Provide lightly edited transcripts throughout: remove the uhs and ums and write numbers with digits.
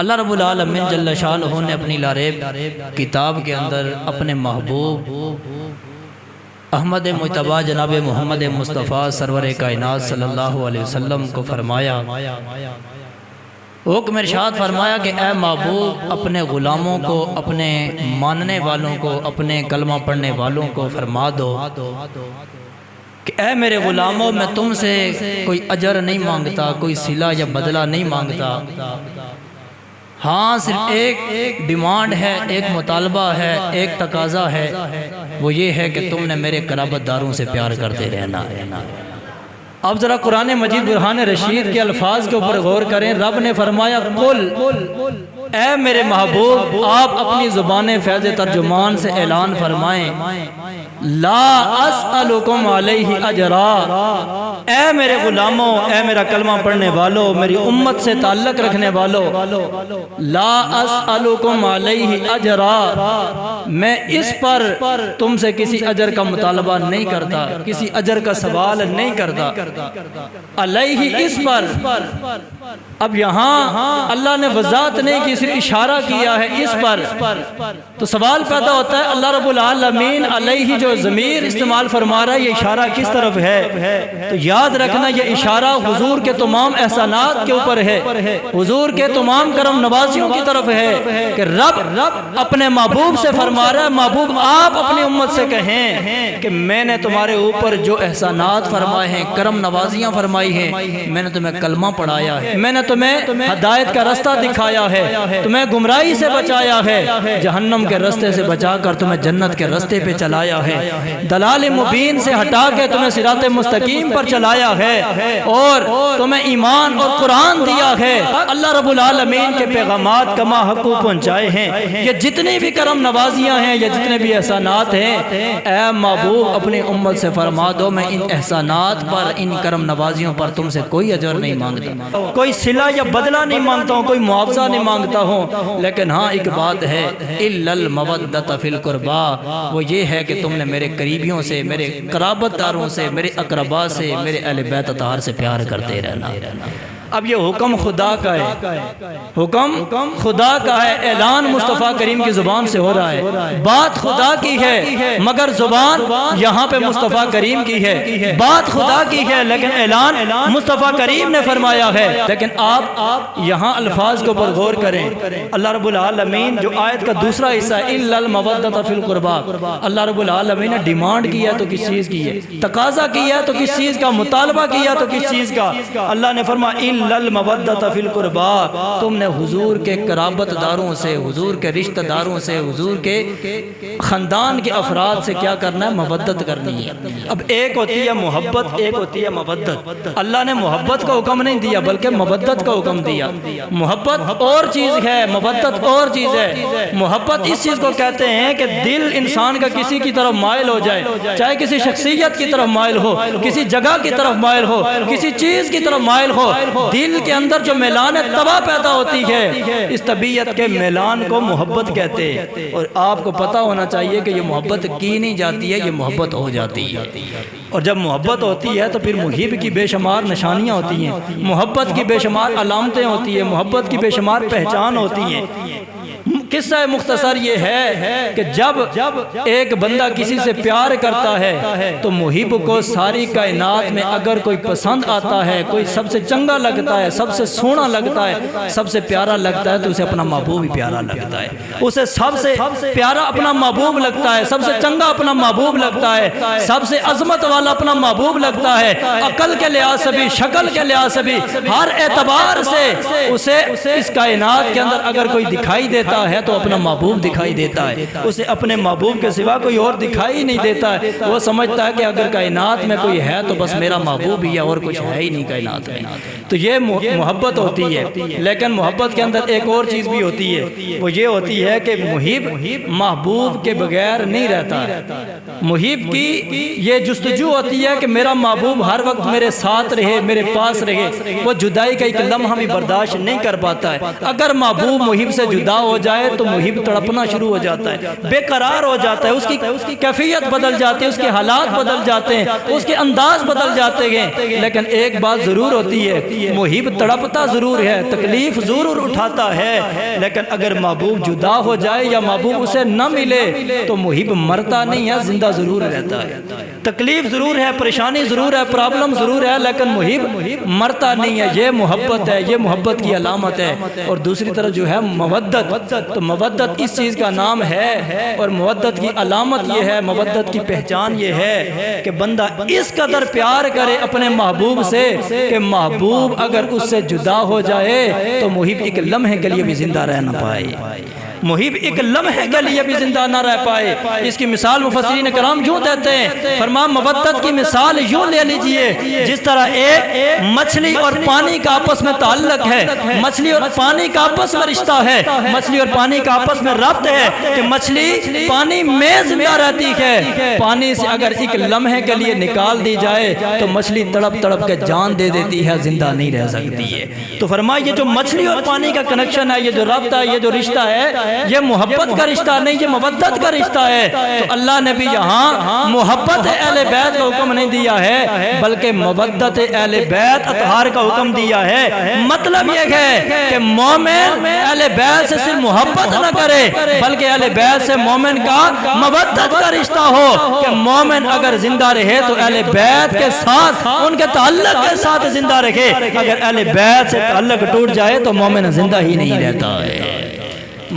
اللہ رب العالمین جل شانہ نے اپنی لاریب کتاب کے اندر اپنے محبوب احمد مجتبیٰ جناب محمد مصطفیٰ سرور کائنات صلی اللہ علیہ وسلم کو فرمایا، حکم ارشاد فرمایا کہ اے محبوب اپنے غلاموں کو، اپنے ماننے والوں کو، اپنے کلمہ پڑھنے والوں کو فرما دو کہ اے میرے غلاموں، میں تم سے کوئی اجر نہیں مانگتا، کوئی صلہ یا بدلہ نہیں مانگتا، ہاں صرف ایک ڈیمانڈ ہے، ایک مطالبہ ہے، ایک تقاضا ہے، وہ یہ ہے کہ تم نے میرے قرابت داروں سے پیار کرتے رہنا ہے۔ اب ذرا قرآن مجید برہان رشید کے الفاظ کے اوپر غور کریں۔ رب نے فرمایا قل، اے میرے محبوب آپ اپنی زبان فیض ترجمان سے اعلان فرمائیں، لا اسألکم علیہ اجرا، اے میرے غلاموں، اے میرا کلمہ پڑھنے والوں، میری امت سے تعلق رکھنے والوں، لا اسألکم علیہ اجرا، میں اس پر تم سے کسی اجر کا مطالبہ نہیں کرتا، کسی اجر کا سوال نہیں کرتا، علیہ اس پر۔ اب یہاں اللہ نے وضاحت نہیں کی، صرف اشارہ کیا ہے اس پر، تو سوال پیدا ہوتا ہے اللہ رب العالمین علیہ جو ضمیر استعمال فرما رہا ہے، یہ اشارہ کس طرف ہے؟ تو یاد رکھنا یہ اشارہ حضور کے تمام احسانات کے اوپر ہے، حضور کے تمام کرم نوازیوں کی طرف ہے کہ رب اپنے محبوب سے فرما رہا ہے، محبوب آپ اپنی امت سے کہیں کہ میں نے تمہارے اوپر جو احسانات فرمائے ہیں، کرم نوازیاں فرمائی ہیں، میں نے تمہیں کلمہ پڑھایا ہے، میں نے تمہیں ہدایت کا رستہ دکھایا ہے، تمہیں گمراہی سے بچایا ہے، جہنم کے رستے سے بچا کر تمہیں جنت کے رستے پہ چلایا ہے، دلال مبین سے ہٹا کے تمہیں صراط مستقیم پر چلایا ہے، اور تمہیں ایمان اور قرآن دیا ہے۔ اللہ رب العالمین کے پیغامات کما حقو پہنچائے ہیں۔ یہ جتنی بھی کرم نوازیاں ہیں، یہ جتنے بھی احسانات ہیں، اے محبوب اپنی امت سے فرما دو میں ان احسانات پر، ان کرم نوازیوں پر تم سے کوئی اجر نہیں مانگتا، کوئی صلہ یا بدلہ نہیں مانگتا ہوں، کوئی معاوضہ نہیں مانگتا ہوں، لیکن ہاں ایک بات ہے، الا المودۃ فی القربا، وہ یہ ہے کہ تم نے میرے قریبیوں سے، میرے قرابت داروں سے، میرے اقربا سے، میرے اہل بیت اطہار سے پیار کرتے رہنا۔ اب یہ حکم خدا کا ہے، حکم خدا کا ہے، اعلان مصطفیٰ کریم کی زبان سے ہو رہا ہے، بات خدا کی ہے مگر زبان یہاں پہ مصطفیٰ کریم کی ہے، بات خدا کی ہے لیکن اعلان مصطفیٰ کریم نے فرمایا ہے۔ لیکن آپ یہاں الفاظ کے اوپر غور کریں، اللہ رب العالمین جو آیت کا دوسرا حصہ ہے الا المودۃ فی القربا، اللہ رب العالمین نے ڈیمانڈ کیا تو کس چیز کی ہے، تقاضا کیا تو کس چیز کا، مطالبہ کیا تو کس چیز کا؟ اللہ نے فرمایا الا المودۃ فی القربا، تم نے حضور کے قرابت داروں سے، حضور کے رشتہ داروں سے، حضور کے خاندان کے افراد سے کیا کرنا ہے؟ مودت کرنی ہے۔ اب ایک ہوتی ہے محبت، ایک ہوتی ہے مودت۔ اللہ نے محبت کا حکم نہیں دیا بلکہ مودت کا حکم دیا۔ محبت اور چیز ہے، مودت اور چیز ہے۔ محبت اس چیز کو کہتے ہیں کہ دل انسان کا کسی کی طرف مائل ہو جائے، چاہے کسی شخصیت کی طرف مائل ہو، کسی جگہ کی طرف مائل ہو، کسی چیز کی طرف مائل ہو، دل کے اندر جو میلان ہے تباہ پیدا ہوتی ہے، اس طبیعت کے میلان کو محبت کہتے ہیں۔ اور آپ کو پتہ ہونا چاہیے کہ یہ محبت کی نہیں جاتی ہے، یہ محبت ہو جاتی ہے۔ اور جب محبت ہوتی ہے تو پھر محب کی بے شمار نشانیاں ہوتی ہیں، محبت کی بے شمار علامتیں ہوتی ہیں، محبت کی بے شمار پہچان ہوتی ہیں۔ قصہ مختصر یہ ہے کہ جب ایک بندہ کسی سے پیار کرتا ہے تو محب کو ساری کائنات میں اگر کوئی پسند آتا ہے، کوئی سب سے چنگا لگتا ہے، سب سے سونا لگتا ہے، سب سے پیارا لگتا ہے، تو اسے اپنا محبوب ہی پیارا لگتا ہے، اسے سب سے پیارا اپنا محبوب لگتا ہے، سب سے چنگا اپنا محبوب لگتا ہے، سب سے عظمت والا اپنا محبوب لگتا ہے، عقل کے لحاظ سے بھی، شکل کے لحاظ سے بھی، ہر اعتبار سے اسے اس کائنات کے اندر اگر کوئی دکھائی دیتا ہے تو اپنا محبوب دکھائی دیتا ہے، اسے اپنے محبوب کے سوا کوئی اور دکھائی نہیں دیتا ہے۔ وہ سمجھتا ہے کہ اگر کائنات میں کوئی ہے تو بس میرا محبوب ہی ہے، اور کچھ ہے ہی نہیں کائنات میں۔ تو یہ محبت ہوتی ہے۔ لیکن محبت کے اندر ایک اور چیز بھی ہوتی ہے، وہ یہ ہوتی ہے کہ محب محبوب کے بغیر نہیں رہتا۔ محب کی یہ جستجو ہوتی ہے کہ میرا محبوب ہر وقت میرے ساتھ رہے، میرے پاس رہے، وہ جدائی کا ایک لمحہ بھی برداشت نہیں کر پاتا ہے۔ اگر محبوب محب سے جدا ہو جائے تو محب تڑپنا شروع ہو جاتا ہے، بے قرار ہو جاتا ہے، اس کی کیفیت بدل جاتی ہے، اس کے حالات بدل جاتے ہیں، اس کے انداز بدل جاتے ہیں۔ لیکن ایک بات ضرور ہوتی ہے، محب تڑپتا ضرور ہے، تکلیف ضرور اٹھاتا ہے، لیکن اگر محبوب جدا ہو جائے یا محبوب اسے نہ ملے تو محب مرتا نہیں ہے، زندہ ضرور رہتا ہے۔ تکلیف ضرور ہے، پریشانی ضرور ہے، پرابلم ضرور ہے، لیکن محب مرتا نہیں ہے۔ یہ محبت ہے، یہ محبت کی علامت ہے۔ اور دوسری طرف جو ہے مودت، تو مودت اس چیز کا نام ہے، اور مودت کی علامت یہ ہے، مودت کی پہچان یہ ہے کہ بندہ اس قدر پیار کرے اپنے محبوب سے کہ محبوب اگر اس سے جدا ہو جائے تو محب ایک لمحے کے لیے بھی زندہ رہ نہ پائے، محب ایک لمحے کے لیے بھی زندہ نہ رہ پائے۔ اس کی مثال مفسرین کرام یوں دیتے ہیں، فرمایا مودت کی مثال یوں لے لیجئے جس طرح ایک مچھلی اور پانی کا آپس میں تعلق ہے، مچھلی اور پانی کا آپس میں رشتہ ہے، مچھلی اور پانی کا آپس میں ربط ہے کہ مچھلی پانی میں زندہ رہتی ہے، پانی سے اگر ایک لمحے کے لیے نکال دی جائے تو مچھلی تڑپ تڑپ کے جان دے دیتی ہے، زندہ نہیں رہ سکتی ہے۔ تو فرمایا یہ جو مچھلی اور پانی کا کنیکشن ہے، یہ جو ربط ہے، یہ جو رشتہ ہے، یہ محبت کا رشتہ نہیں، یہ مودت کا رشتہ ہے۔ تو اللہ نے بھی یہاں محبت اہل بیت کا حکم نہیں دیا ہے بلکہ مودت اہل بیت اطہار کا حکم دیا ہے۔ مطلب یہ ہے کہ مومن اہل بیت سے صرف محبت نہ کرے بلکہ اہل بیت سے مومن کا مودت کا رشتہ ہو، کہ مومن اگر زندہ رہے تو اہل بیت کے ساتھ، ان کے تعلق کے ساتھ زندہ رکھے۔ اگر اہل بیت سے تعلق ٹوٹ جائے تو مومن زندہ ہی نہیں رہتا ہے۔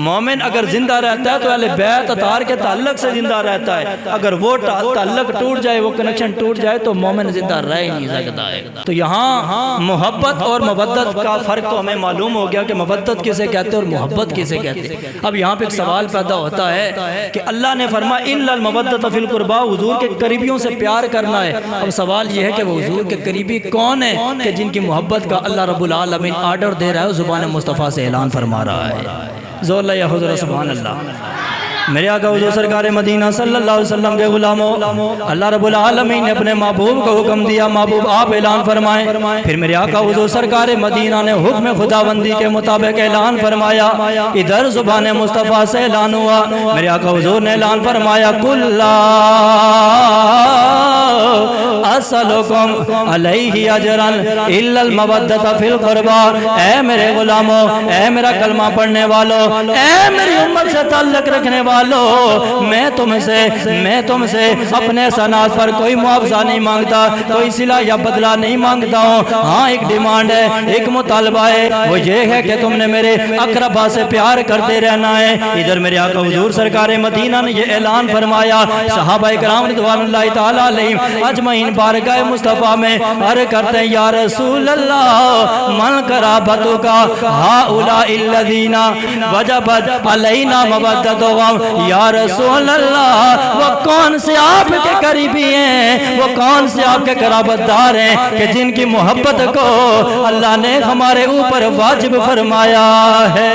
مومن اگر زندہ رہتا ہے تو اہل بیت اطہار کے تعلق سے زندہ رہتا ہے، اگر وہ تعلق ٹوٹ جائے، وہ کنیکشن ٹوٹ جائے تو مومن زندہ رہ ہی نہیں سکتا ہے۔ تو یہاں محبت اور مودت کا فرق تو ہمیں معلوم ہو گیا کہ مودت کسے کہتے ہیں اور محبت کسے کہتے ہیں۔ اب یہاں پہ ایک سوال پیدا ہوتا ہے کہ اللہ نے فرمایا اِلَّا الْمَوَدَّةَ فِي الْقُرْبَى، حضور کے قریبیوں سے پیار کرنا ہے۔ اب سوال یہ ہے کہ وہ حضور کے قریبی کون ہیں کہ جن کی محبت کا اللہ رب العالمین آرڈر دے رہا ہے، زبان مصطفیٰ سے اعلان فرما رہا ہے۔ زور اللہ یا حضور سبحان اللہ۔ میرے آقا حضور سرکار مدینہ صلی اللہ علیہ وسلم کے غلاموں، اللہ رب العالمین نے اپنے محبوب کو حکم دیا، محبوب آپ اعلان فرمائیں۔ پھر میرے آقا حضور سرکار مدینہ نے حکم خداوندی کے مطابق اعلان فرمایا، ادھر زبان مصطفیٰ سے اعلان ہوا۔ میرے آقا حضور نے اعلان فرمایا کُلَّ اسألکم علیہ اجرا الا المودۃ فی القربى۔ اے میرے غلاموں، اے میرا کلمہ پڑھنے والوں، اے میری امت سے تعلق رکھنے والوں، میں تم سے اپنے سنات پر کوئی معاوضہ نہیں مانگتا، کوئی صلہ یا بدلہ نہیں مانگتا ہوں۔ ہاں ایک ڈیمانڈ ہے، ایک مطالبہ ہے، وہ یہ ہے کہ تم نے میرے اقربا سے پیار کرتے رہنا ہے۔ ادھر میرے آقا حضور سرکار مدینہ نے یہ اعلان فرمایا، صحابہ کرام رضوان اللہ تعالی علیہم اجمعین بارگاہ مصطفیٰ میں عرض کرتے ہیں یا رسول اللہ من قرابتک ہؤلاء الذین وجبت علینا مودتہم۔ یا رسول اللہ وہ کون سے آپ کے قریبی ہیں، وہ کون سے آپ کے قرابت دار ہیں کہ جن کی محبت کو اللہ نے ہمارے اوپر واجب فرمایا ہے۔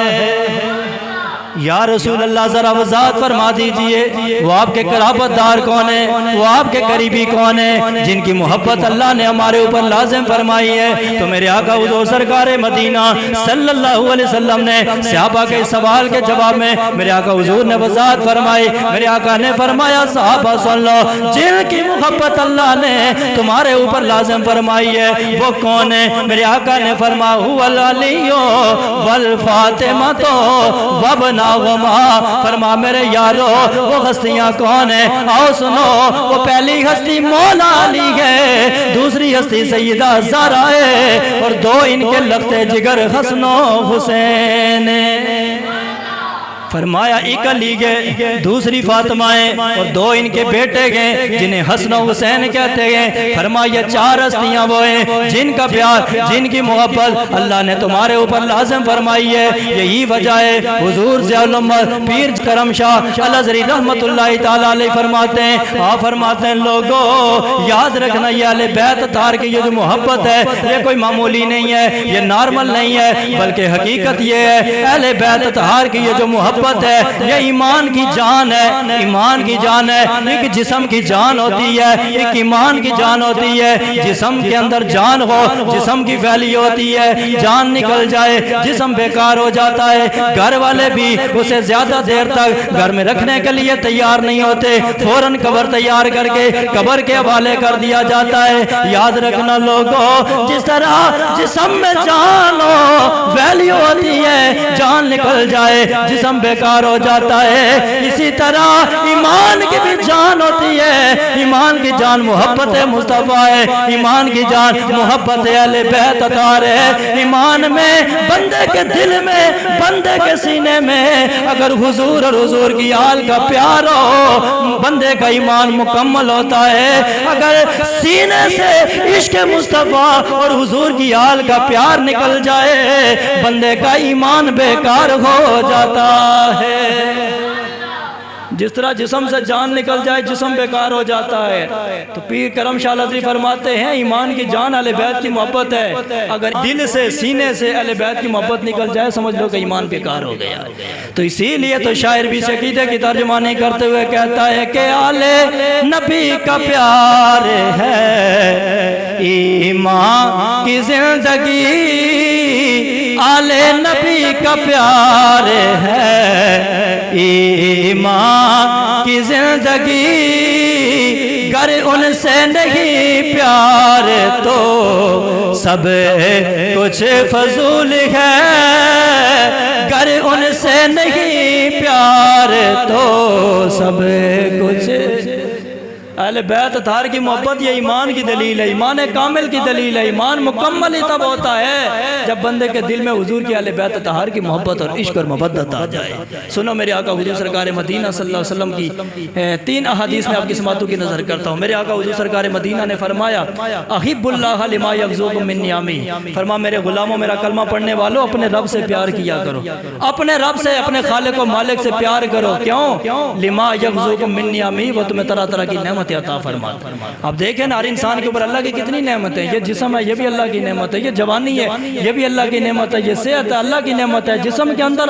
یا رسول اللہ ذرا وضاحت فرما دیجئے وہ آپ کے قرابت دار کون ہیں، وہ آپ کے قریبی کون ہیں جن کی محبت اللہ نے ہمارے اوپر لازم فرمائی ہے۔ تو میرے آقا حضور سرکار مدینہ صلی اللہ علیہ وسلم نے صحابہ کے سوال کے جواب میں میرے آقا حضور نے وضاحت فرمائی۔ میرے آقا نے فرمایا صحابہ سن لو، جن کی محبت اللہ نے تمہارے اوپر لازم فرمائی ہے وہ کون ہے؟ میرے آقا نے فرمایا هو العلی والفاطمۃ وابن فرما میرے یارو وہ ہستیاں کون ہیں؟ آؤ سنو، وہ پہلی ہستی مولا علی ہے، دوسری ہستی سیدہ زہرا ہے، اور دو ان کے لگتے جگر حسن و حسین۔ فرمایا ایک علی گئے، دوسری فاطمہ ہیں، اور دو ان کے بیٹے گئے جنہیں حسن و حسین کہتے ہیں۔ فرمایا چار ہستیاں وہ ہیں جن کا پیار، جن کی محبت اللہ نے تمہارے اوپر لازم فرمائی ہے۔ یہی وجہ ہے حضور ضیاء الامت پیر کرم شاہ الازہری رحمت اللہ تعالی علیہ فرماتے ہیں، آپ فرماتے ہیں لوگوں یاد رکھنا یہ اہل بیت اطہار کی یہ جو محبت ہے یہ کوئی معمولی نہیں ہے، یہ نارمل نہیں ہے، بلکہ حقیقت یہ ہے اہل بیت اطہار کی یہ جو محبت محبت ہے، یہ ایمان کی جان ہے، ایمان کی جان ہے۔ ایک جسم کی جان ہوتی ہے، ایک ایمان کی جان ہوتی ہے۔ جسم کے اندر جان ہو، جسم کی ویلیو ہوتی ہے، جان نکل جائے جسم بیکار ہو جاتا ہے۔ گھر والے بھی اسے زیادہ دیر تک گھر میں رکھنے کے لیے تیار نہیں ہوتے، فوراً قبر تیار کر کے قبر کے حوالے کر دیا جاتا ہے۔ یاد رکھنا لوگوں، جس طرح جسم میں جان ہو ویلیو ہوتی ہے، جان نکل جائے جسم بیکار ہو جاتا ہے، اسی طرح ایمان کی بھی جان ہوتی ہے۔ ایمان کی جان محبت مصطفیٰ ہے، ایمان کی جان محبت اہل بیت اطہار ہے۔ ایمان میں بندے کے دل میں، بندے کے سینے میں اگر حضور اور حضور کی آل کا پیار ہو، بندے کا ایمان مکمل ہوتا ہے۔ اگر سینے سے عشق مصطفیٰ اور حضور کی آل کا پیار نکل جائے، بندے کا ایمان بیکار ہو جاتا ہے۔ جس طرح جسم سے جان نکل جائے جسم بیکار ہو جاتا ہے، تو پیر کرم شاہ لذری فرماتے ہیں ایمان کی جان اہل بیت کی محبت ہے۔ اگر دل سے، سینے سے اہل بیت کی محبت نکل جائے، سمجھ لو کہ ایمان بیکار ہو گیا۔ تو اسی لیے تو شاعر بھی عقیدے کی ترجمانی کرتے ہوئے کہتا ہے کہ آل نبی کا پیار ہے ایمان کی زندگی، آل نبی کا پیار ہے ایمان کی زندگی، گر ان سے نہیں پیار تو سب کچھ فضول ہے، گر ان سے نہیں پیار تو سب کچھ۔ اہل بیت اطہار کی محبت یہ ایمان کی دلیل ہے، ایمان کامل کی دلیل ہے۔ ایمان مکمل ہی تب ہوتا ہے جب بندے کے دل میں حضور کی اہل بیت اطہار کی محبت اور عشق اور محبت آ جائے۔ سنو میرے آقا حضور سرکار مدینہ صلی اللہ علیہ وسلم کی 3 احادیث میں آپ کی سماعتوں کی نظر کرتا ہوں۔ میرے آقا حضور سرکار مدینہ نے فرمایا احب اللہ لما یغزوکم من نعمی، فرما میرے غلاموں، میرا کلمہ پڑھنے والوں، اپنے رب سے پیار کیا کرو، اپنے رب سے، اپنے خالق و مالک سے پیار کرو۔ کیوں؟ لما یغزوکم من نعمی، وہ تمہیں طرح طرح کی نعمت عطا فرماتا۔ اب دیکھیں نا، ہر انسان کے اوپر اللہ کی کتنی نعمت ہے۔ یہ جسم ہے، یہ بھی اللہ کی نعمت ہے۔ یہ جوانی ہے، یہ بھی اللہ کی نعمت ہے۔ یہ صحت ہے، اللہ کی نعمت ہے۔ جسم کے اندر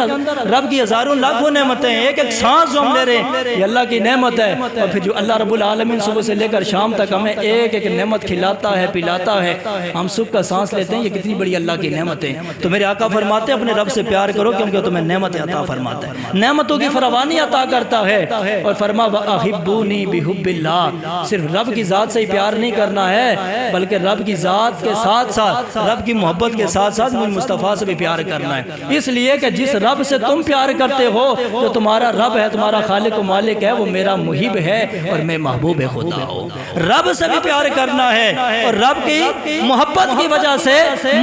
رب کی ہزاروں لاکھوں نعمتیں ہیں، ایک ایک سانس جو ہم لے رہے ہیں یہ اللہ کی نعمت ہے۔ اور پھر جو اللہ رب العالمین صبح سے لے کر شام تک ہمیں ایک ایک نعمت کھلاتا ہے، پلاتا ہے، ہم صبح کا سانس لیتے ہیں، یہ کتنی بڑی اللہ کی نعمت ہے۔ تو میرے آقا فرماتے ہیں اپنے رب سے پیار کرو کیونکہ تمہیں نعمت عطا فرماتا ہے، نعمتوں کی فراوانی عطا کرتا ہے۔ اور فرما وَأَحِبُّونِي بِحُبِّ اللَّهِ، صرف رب کی ذات سے ہی پیار نہیں کرنا ہے بلکہ رب کی ذات کے ساتھ ساتھ، رب کی محبت کے ساتھ ساتھ مجھ مصطفیٰ سے بھی پیار کرنا ہے۔ اس لیے کہ جس رب سے تم پیار کرتے ہو، جو تمہارا رب ہے، تمہارا خالق و مالک ہے، وہ میرا محب ہے اور میں محبوب خدا ہوں۔ رب سے بھی پیار کرنا ہے اور رب کی محبت کی وجہ سے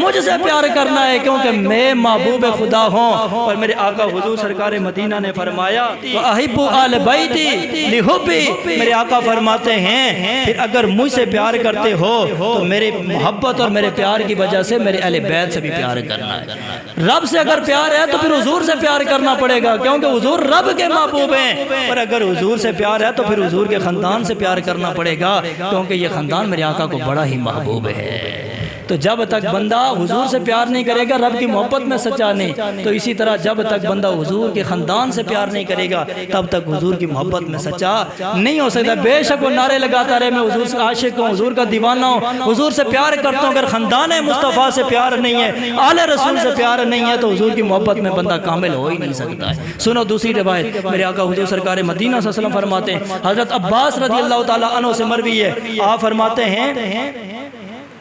مجھ سے پیار کرنا ہے کیونکہ میں محبوب خدا ہوں۔ اور میرے آقا حضور سرکار مدینہ نے فرمایا وَأَحِبُّ آلَ بَيْتِي لِحُبِّي، میرے آقا فرماتے ہیں پھر اگر مجھ سے پیار کرتے ہو تو میرے محبت اور میرے پیار کی وجہ سے میرے اہل بیت سے بھی پیار کرنا ہے۔ رب سے اگر پیار ہے تو پھر حضور سے پیار کرنا پڑے گا کیونکہ حضور رب کے محبوب ہیں، اور اگر حضور سے پیار ہے تو پھر حضور کے خاندان سے پیار کرنا پڑے گا کیونکہ یہ خاندان میرے آقا کو بڑا ہی محبوب ہے۔ تو جب تک بندہ حضور سے پیار نہیں کرے گا رب کی محبت میں سچا نہیں، تو اسی طرح جب تک بندہ حضور کے خاندان سے پیار نہیں کرے گا تب تک حضور کی محبت میں سچا نہیں ہو سکتا۔ بے شک وہ نعرے لگاتا رہے میں حضور سے عاشق ہوں، حضور کا دیوانہ ہوں، حضور سے پیار کرتا ہوں، اگر خاندان مصطفیٰ سے پیار نہیں ہے، آل رسول سے پیار نہیں ہے تو حضور کی محبت میں بندہ کامل ہو ہی نہیں سکتا ہے۔ سنو دوسری روایت، میرے آقا حضور سرکار مدینہ صلی اللہ علیہ وسلم فرماتے ہیں، حضرت عباس رضی اللہ تعالیٰ عنہ سے مروی ہے، آپ فرماتے ہیں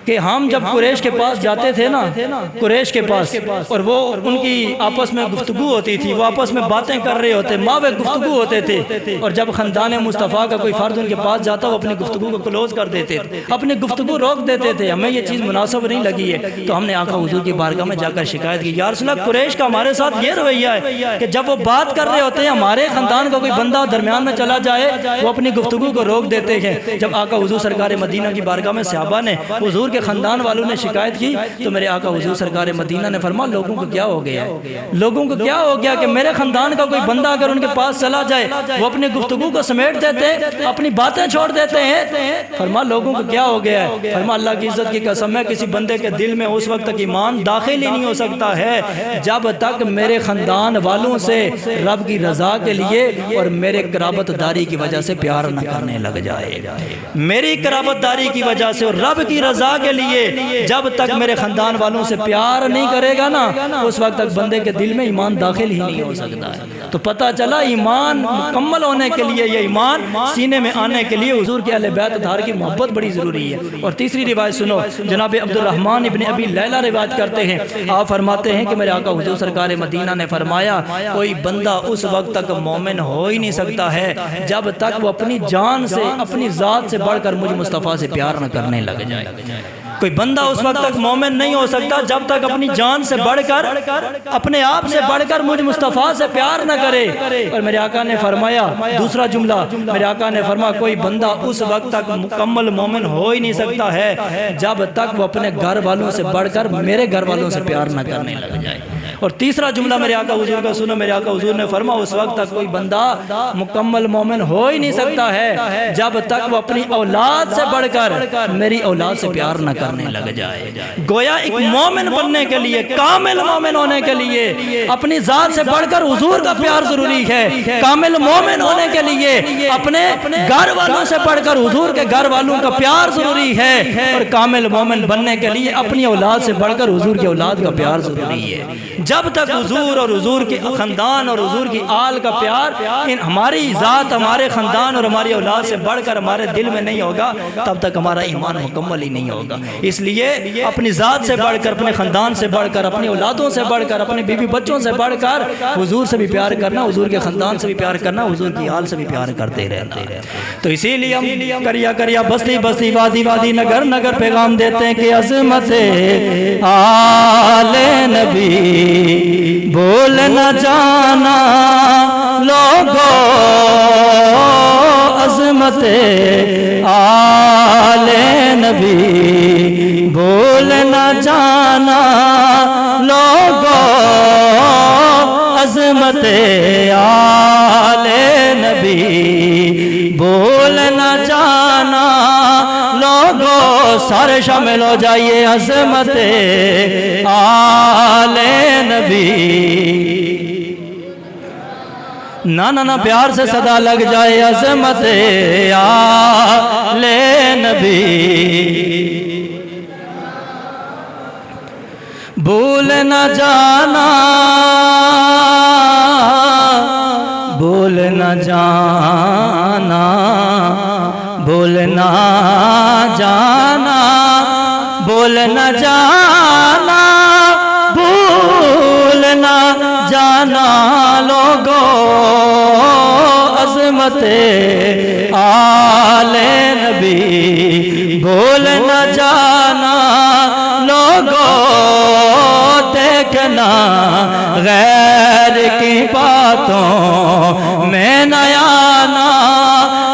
کہ ہم جب قریش کے پاس جاتے تھے نا، قریش کے پاس، اور وہ ان کی آپس میں گفتگو ہوتی تھی، وہ آپس میں باتیں کر رہے ہوتے، ماوے گفتگو ہوتے تھے، اور جب خاندان مصطفیٰ کا کوئی فرد ان کے پاس جاتا وہ اپنی گفتگو کو کلوز کر دیتے تھے، اپنی گفتگو روک دیتے تھے۔ ہمیں یہ چیز مناسب نہیں لگی ہے تو ہم نے آقا حضور کی بارگاہ میں جا کر شکایت کی، یا رسول اللہ قریش کا ہمارے ساتھ یہ رویہ ہے کہ جب وہ بات کر رہے ہوتے ہیں ہمارے خاندان کا کوئی بندہ درمیان میں چلا جائے وہ اپنی گفتگو کو روک دیتے ہیں۔ جب آقا حضور سرکار مدینہ کی بارگاہ میں صحابہ نے حضور کے خاندان والوں نے شکایت کی تو میرے آقا حضور سرکار مدینہ نے فرمایا لوگوں کو کیا ہو گیا ہے، لوگوں کو کیا ہو گیا کہ میرے خاندان کا کوئی بندہ اگر ان کے پاس چلا جائے وہ اپنی گفتگو کو سمیٹ دیتے ہیں، اپنی باتیں چھوڑ دیتے ہیں۔ فرمایا لوگوں کو کیا ہو گیا ہے؟ فرمایا اللہ کی عزت کی قسم ہے کسی بندے کے دل میں اس وقت تک ایمان داخل ہی نہیں ہو سکتا ہے جب تک میرے خاندان والوں سے رب کی رضا کے لیے اور میرے قرابت داری کی وجہ سے پیار نہ کرنے لگ جائے، میری قرابت داری کی وجہ سے اور رب کی رضا کے لیے جب تک میرے خاندان والوں سے پیار نہیں کرے گا نا اس وقت تک بندے کے دل میں ایمان داخل ہی نہیں ہو سکتا ہے۔ تو پتہ چلا ایمان مکمل ہونے کے لیے، یہ ایمان سینے میں آنے کے لیے حضور کے اہل بیت اطہار کی محبت بڑی ضروری ہے۔ اور تیسری روایت سنو، جناب عبد الرحمن ابن ابی لیلہ روایت کرتے ہیں، آپ فرماتے ہیں کہ میرے آقا حضور سرکار مدینہ نے فرمایا کوئی بندہ اس وقت تک مومن ہو ہی نہیں سکتا ہے جب تک وہ اپنی جان سے، اپنی ذات سے بڑھ کر مجھ مصطفیٰ سے پیار نہ کرنے لگ جائے۔ کوئی بندہ اس وقت تک مومن نہیں ہو سکتا جب تک اپنی جان سے بڑھ کر، اپنے آپ سے بڑھ کر مجھ مصطفیٰ سے پیار نہ کرے۔ اور میرے آقا نے فرمایا دوسرا جملہ، میرے آقا نے فرمایا کوئی بندہ اس وقت تک مکمل مومن ہو ہی نہیں سکتا ہے جب تک وہ اپنے گھر والوں سے بڑھ کر میرے گھر والوں سے پیار نہ کرنے لگ جائے۔ اور تیسرا جملہ میرے آقا حضور کا سنو، میرے آقا حضور نے فرمایا اس وقت تک کوئی بندہ مکمل مومن ہو ہی نہیں سکتا ہے جب تک وہ اپنی اولاد سے بڑھ کر میری اولاد سے پیار نہ کرنے لگ جائے۔ گویا ایک مومن بننے کے لیے، کامل مومن ہونے کے لیے اپنی ذات سے بڑھ کر حضور کا پیار ضروری ہے۔ کامل مومن ہونے کے لیے اپنے گھر والوں سے بڑھ کر حضور کے گھر والوں کا پیار ضروری ہے، اور کامل مومن بننے کے لیے اپنی اولاد سے بڑھ کر حضور کی اولاد کا پیار ضروری ہے۔ جب تک حضور اور حضور کے خاندان اور حضور کی آل کا پیار ہماری ذات، ہمارے خاندان اور ہماری اولاد سے بڑھ کر ہمارے دل میں نہیں ہوگا تب تک ہمارا ایمان مکمل ہی نہیں ہوگا۔ اس لیے اپنی ذات سے بڑھ کر، اپنے خاندان سے بڑھ کر، اپنی اولادوں سے بڑھ کر، اپنے بیوی بچوں سے بڑھ کر حضور سے بھی پیار کرنا، حضور کے خاندان سے بھی پیار کرنا، حضور کی آل سے بھی پیار کرتے رہنا۔ تو اسی لیے ہم کریا کریا، بستی بستی، وادی وادی، نگر نگر پیغام دیتے ہیں کہ عظمت آل نبی بول نہ جانا لوگو، عظمت آل نبی بول نہ جانا لوگو، عظمت آل نبی بول نہ جانا لوگو، سارے شامل ہو جائیے، عظمت آل نبی۔ نہ پیار سے صدا لگ جائے، عظمت آل نبی بھول نہ جانا، بھول نہ جانا، بھول نہ جانا، بھول نہ جانا، بھول نہ جانا لوگو، عظمت آل نبی بھول نہ جانا لوگو، دیکھنا غیر کی باتوں میں نہ آنا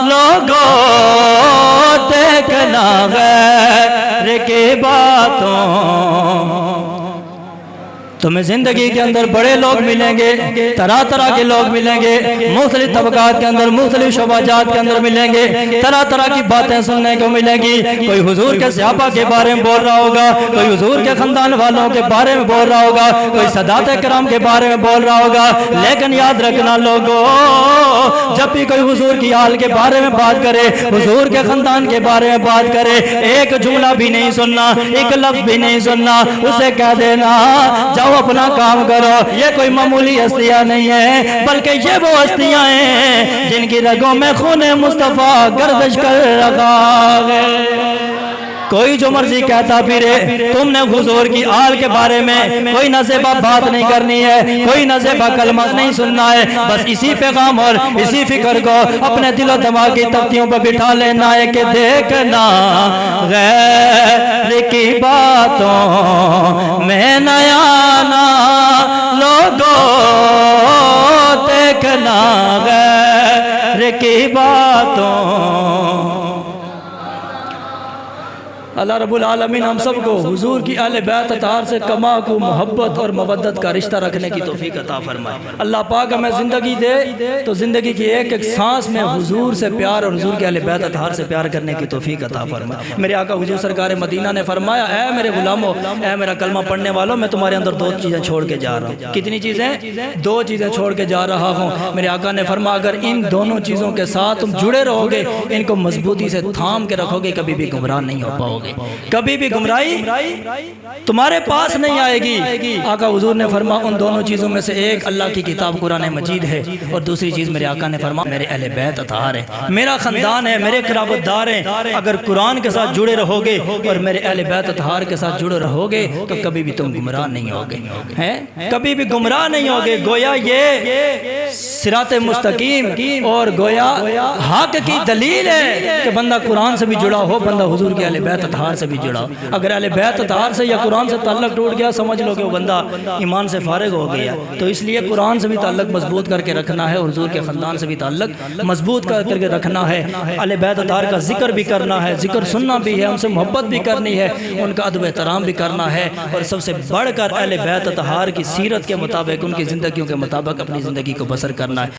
لوگو، دیکھنا غیر کی باتوں۔ تمہیں زندگی کے اندر بڑے لوگ ملیں گے، طرح طرح کے لوگ ملیں گے، مختلف طبقات کے اندر، مختلف شعبات کے اندر ملیں گے، طرح طرح کی باتیں سننے کو ملیں گی۔ کوئی حضور کے صحابہ کے بارے میں بول رہا ہوگا، کوئی حضور کے خاندان والوں کے بارے میں بول رہا ہوگا، کوئی سادات کرام کے بارے میں بول رہا ہوگا، لیکن یاد رکھنا لوگوں، جب بھی کوئی حضور کی آل کے بارے میں بات کرے، حضور کے خاندان کے بارے میں بات کرے، ایک جملہ بھی نہیں سننا، ایک لفظ بھی نہیں سننا، اسے کہہ دینا جاؤ اپنا کام کرو، یہ کوئی معمولی ہستیاں نہیں ہیں، بلکہ یہ وہ ہستیاں ہیں جن کی رگوں میں خون مصطفیٰ گردش کر رہا ہے۔ کوئی جو مرضی کہتا پھرے، تم نے حضور کی آل کے بارے میں کوئی نزیبہ بات نہیں کرنی ہے، کوئی نزیبہ کلمہ نہیں سننا ہے، بس اسی پیغام اور اسی فکر کو اپنے دل و دماغ کی تختیوں پر بٹھا لینا ہے کہ دیکھنا غیر کی باتوں میں نہ آنا لوگوں، دیکھنا غیر کی باتوں اللہ رب العالمین ہم سب کو حضور کی اہل بیت اطہار سے کما کو محبت اور مودت کا رشتہ رکھنے کی توفیق عطا فرمائے۔ اللہ پاک ہمیں زندگی دے تو زندگی کی ایک ایک سانس میں حضور سے پیار اور حضور کے اہل بیت اطہار سے پیار کرنے کی توفیق عطا فرمائے۔ میرے آقا حضور سرکار مدینہ نے فرمایا اے میرے غلاموں، اے میرا کلمہ پڑھنے والوں، میں تمہارے اندر دو چیزیں چھوڑ کے جا رہا ہوں۔ کتنی چیزیں؟ دو چیزیں چھوڑ کے جا رہا ہوں۔ میرے آقا نے فرمایا اگر ان دونوں چیزوں کے ساتھ تم جڑے رہو گے، ان کو مضبوطی سے تھام کے رکھو گے، کبھی بھی گمراہ نہیں ہو پاؤ گے، کبھی بھی گمراہی تمہارے پاس نہیں آئے گی۔ آقا حضور نے فرمایا ان دونوں چیزوں میں سے ایک اللہ کی کتاب قرآن مجید ہے، اور دوسری چیز میرے آقا نے فرمایا میرے اہل بیت اطہار ہیں، میرا خاندان ہے، میرے قرابت دار ہیں۔ اگر قرآن کے ساتھ جڑے رہو گے اور میرے اہل بیت اطہار کے ساتھ جڑے رہو گے تو کبھی بھی تم گمراہ نہیں ہوگے، کبھی بھی گمراہ نہیں ہوگے۔ گویا یہ صراط مستقیم اور گویا حق کی دلیل ہے کہ بندہ قرآن سے بھی جڑا ہو، بندہ حضور کے اہل بیت اطہار سے بھی جڑا ہو۔ اگر اہل بیت اطہار سے یا قرآن سے تعلق ٹوٹ گیا، سمجھ لو کہ وہ بندہ ایمان سے فارغ ہو گیا۔ تو اس لیے قرآن سے بھی تعلق مضبوط کر کے رکھنا ہے، حضور کے خاندان سے بھی تعلق مضبوط کر کے رکھنا ہے، اہل بیت اطہار کا ذکر بھی کرنا ہے، ذکر سننا بھی ہے، ان سے محبت بھی کرنی ہے، ان کا ادب احترام بھی کرنا ہے، اور سب سے بڑھ کر اہل بیت اطہار کی سیرت کے مطابق، ان کی زندگیوں کے مطابق اپنی زندگی کو بسر کرنا ہے۔